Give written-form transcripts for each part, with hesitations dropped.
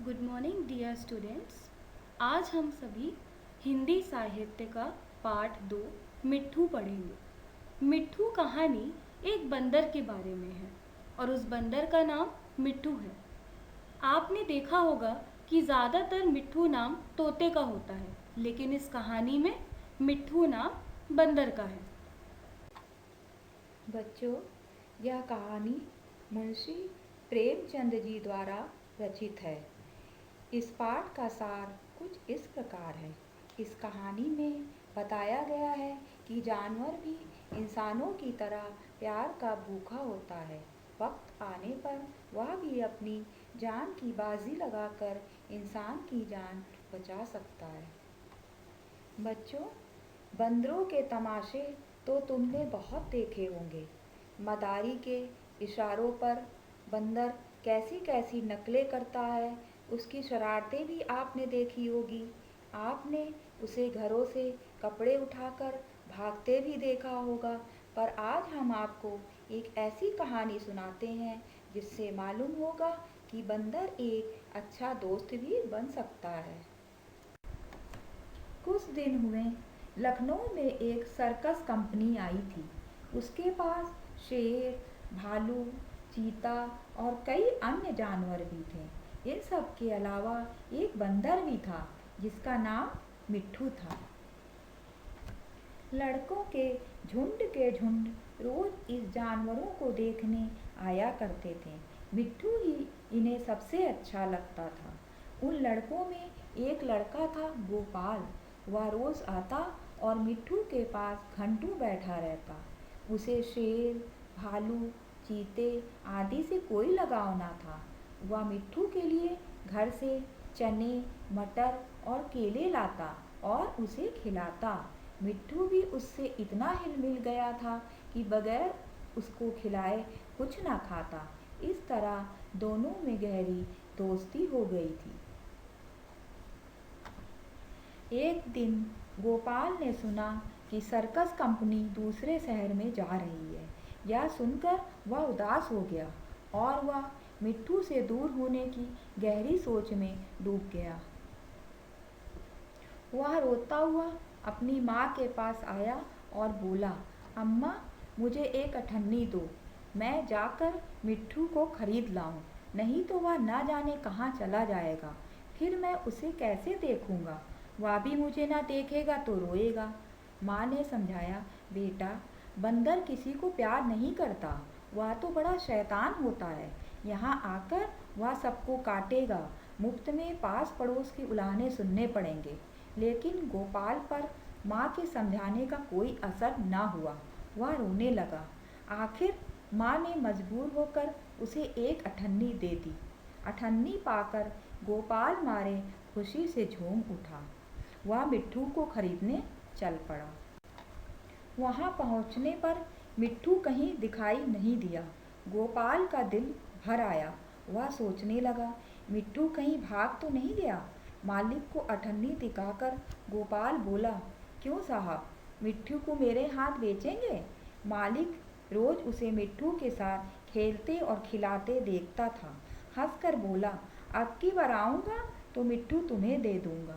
Good morning dear students. आज हम सभी हिंदी साहित्य का पाठ 2 मिट्ठू पढ़ेंगे। मिट्ठू कहानी एक बंदर के बारे में है और उस बंदर का नाम मिट्ठू है। आपने देखा होगा कि ज़्यादातर मिट्ठू नाम तोते का होता है, लेकिन इस कहानी में मिट्ठू नाम बंदर का है। बच्चों, यह कहानी मुंशी प्रेमचंद जी द्वारा रचित है। इस पाठ का सार कुछ इस प्रकार है। इस कहानी में बताया गया है कि जानवर भी इंसानों की तरह प्यार का भूखा होता है। वक्त आने पर वह भी अपनी जान की बाजी लगाकर इंसान की जान बचा सकता है। बच्चों, बंदरों के तमाशे तो तुमने बहुत देखे होंगे। मदारी के इशारों पर बंदर कैसी कैसी नकलें करता है, उसकी शरारतें भी आपने देखी होगी। आपने उसे घरों से कपड़े उठाकर भागते भी देखा होगा। पर आज हम आपको एक ऐसी कहानी सुनाते हैं जिससे मालूम होगा कि बंदर एक अच्छा दोस्त भी बन सकता है। कुछ दिन हुए, लखनऊ में एक सर्कस कंपनी आई थी। उसके पास शेर, भालू, चीता और कई अन्य जानवर भी थे। इन सब के अलावा एक बंदर भी था जिसका नाम मिट्ठू था। लड़कों के झुंड रोज इस जानवरों को देखने आया करते थे। मिट्ठू ही इन्हें सबसे अच्छा लगता था। उन लड़कों में एक लड़का था गोपाल। वह रोज आता और मिट्ठू के पास घंटों बैठा रहता। उसे शेर, भालू, चीते आदि से कोई लगाव ना था। वह मिट्ठू के लिए घर से चने, मटर और केले लाता और उसे खिलाता। मिट्ठू भी उससे इतना हिल मिल गया था कि बगैर उसको खिलाए कुछ ना खाता। इस तरह दोनों में गहरी दोस्ती हो गई थी। एक दिन गोपाल ने सुना कि सर्कस कंपनी दूसरे शहर में जा रही है। यह सुनकर वह उदास हो गया और वह मिट्ठू से दूर होने की गहरी सोच में डूब गया। वह रोता हुआ अपनी माँ के पास आया और बोला, अम्मा, मुझे एक अठन्नी दो। मैं जाकर मिट्ठू को खरीद लाऊं, नहीं तो वह ना जाने कहाँ चला जाएगा। फिर मैं उसे कैसे देखूंगा? वह भी मुझे ना देखेगा तो रोएगा। माँ ने समझाया, बेटा, बंदर किसी को प्यार नहीं करता। वह तो बड़ा शैतान होता है। यहाँ आकर वह सबको काटेगा। मुफ्त में पास पड़ोस के उलाहने सुनने पड़ेंगे। लेकिन गोपाल पर माँ के समझाने का कोई असर न हुआ। वह रोने लगा। आखिर माँ ने मजबूर होकर उसे एक अठन्नी दे दी। अठन्नी पाकर गोपाल मारे खुशी से झूम उठा। वह मिट्ठू को खरीदने चल पड़ा। वहाँ पहुँचने पर मिट्ठू कहीं दिखाई नहीं दिया। गोपाल का दिल भर आया। वह सोचने लगा, मिट्ठू कहीं भाग तो नहीं गया। मालिक को अठन्नी दिखाकर गोपाल बोला, क्यों साहब, मिट्ठू को मेरे हाथ बेचेंगे? मालिक रोज उसे मिट्ठू के साथ खेलते और खिलाते देखता था। हंसकर बोला, अब की बार आऊँगा तो मिट्ठू तुम्हें दे दूँगा।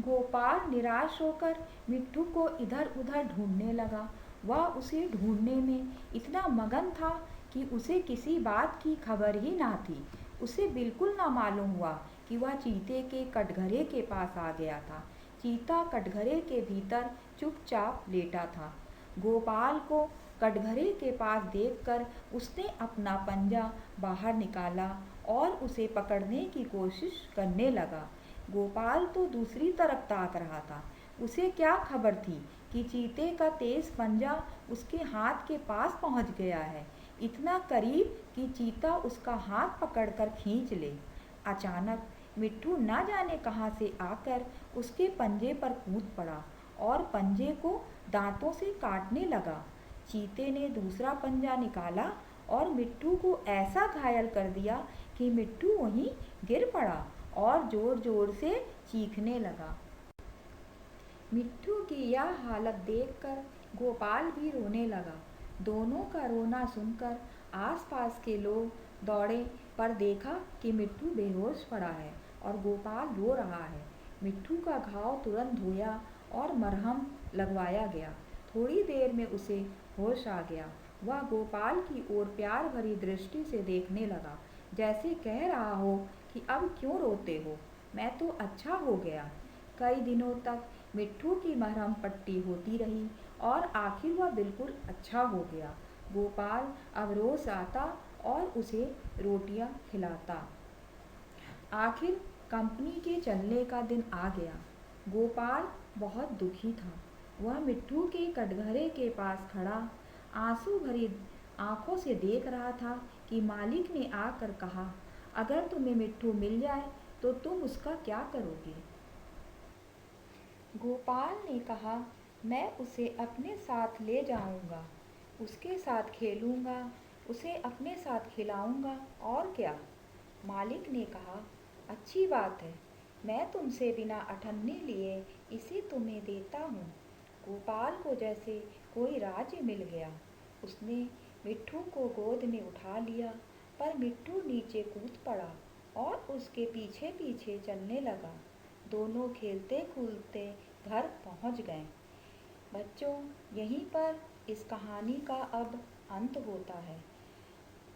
गोपाल निराश होकर मिट्ठू को इधर उधर ढूंढने लगा। वह उसे ढूंढने में इतना मगन था कि उसे किसी बात की खबर ही ना थी। उसे बिल्कुल ना मालूम हुआ कि वह चीते के कटघरे के पास आ गया था। चीता कटघरे के भीतर चुपचाप लेटा था। गोपाल को कटघरे के पास देखकर उसने अपना पंजा बाहर निकाला और उसे पकड़ने की कोशिश करने लगा। गोपाल तो दूसरी तरफ ताक रहा था। उसे क्या खबर थी कि चीते का तेज पंजा उसके हाथ के पास पहुंच गया है, इतना करीब कि चीता उसका हाथ पकड़कर खींच ले। अचानक मिट्ठू न जाने कहां से आकर उसके पंजे पर कूद पड़ा और पंजे को दांतों से काटने लगा। चीते ने दूसरा पंजा निकाला और मिट्ठू को ऐसा घायल कर दिया कि मिट्ठू वहीं गिर पड़ा और जोर जोर से चीखने लगा। मिट्ठू की यह हालत देखकर गोपाल भी रोने लगा। दोनों का रोना सुनकर आसपास के लोग दौड़े पर देखा कि मिट्ठू बेहोश पड़ा है और गोपाल रो रहा है। मिट्ठू का घाव तुरंत धोया और मरहम लगवाया गया। थोड़ी देर में उसे होश आ गया। वह गोपाल की ओर प्यार भरी दृष्टि से देखने लगा, जैसे कह रहा हो कि अब क्यों रोते हो, मैं तो अच्छा हो गया। कई दिनों तक मिट्ठू की मरहम पट्टी होती रही और आखिर वह बिल्कुल अच्छा हो गया। गोपाल अब रोज आता और उसे रोटियां खिलाता। आखिर कंपनी के चलने का दिन आ गया। गोपाल बहुत दुखी था। वह मिट्ठू के कटघरे के पास खड़ा आंसू भरी आंखों से देख रहा था कि मालिक ने आकर कहा, अगर तुम्हें मिट्ठू मिल जाए तो तुम उसका क्या करोगे? गोपाल ने कहा, मैं उसे अपने साथ ले जाऊंगा, उसके साथ खेलूंगा, उसे अपने साथ खिलाऊंगा और क्या। मालिक ने कहा, अच्छी बात है, मैं तुमसे बिना अठन्नी लिए इसे तुम्हें देता हूँ। गोपाल को जैसे कोई राज्य मिल गया। उसने मिट्ठू को गोद में उठा लिया, पर मिट्ठू नीचे कूद पड़ा और उसके पीछे पीछे चलने लगा। दोनों खेलते कूदते घर पहुंच गए। बच्चों, यहीं पर इस कहानी का अब अंत होता है।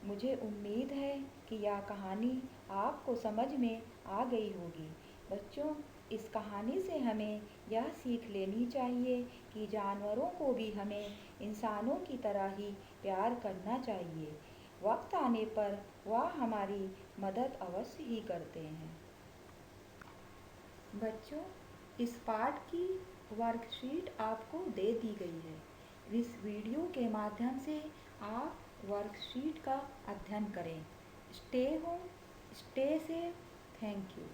मुझे उम्मीद है कि यह कहानी आपको समझ में आ गई होगी। बच्चों, इस कहानी से हमें यह सीख लेनी चाहिए कि जानवरों को भी हमें इंसानों की तरह ही प्यार करना चाहिए। वक्त आने पर वह हमारी मदद अवश्य ही करते हैं। बच्चों, इस पाठ की वर्कशीट आपको दे दी गई है। इस वीडियो के माध्यम से आप वर्कशीट का अध्ययन करें। Stay home, stay safe. Thank you.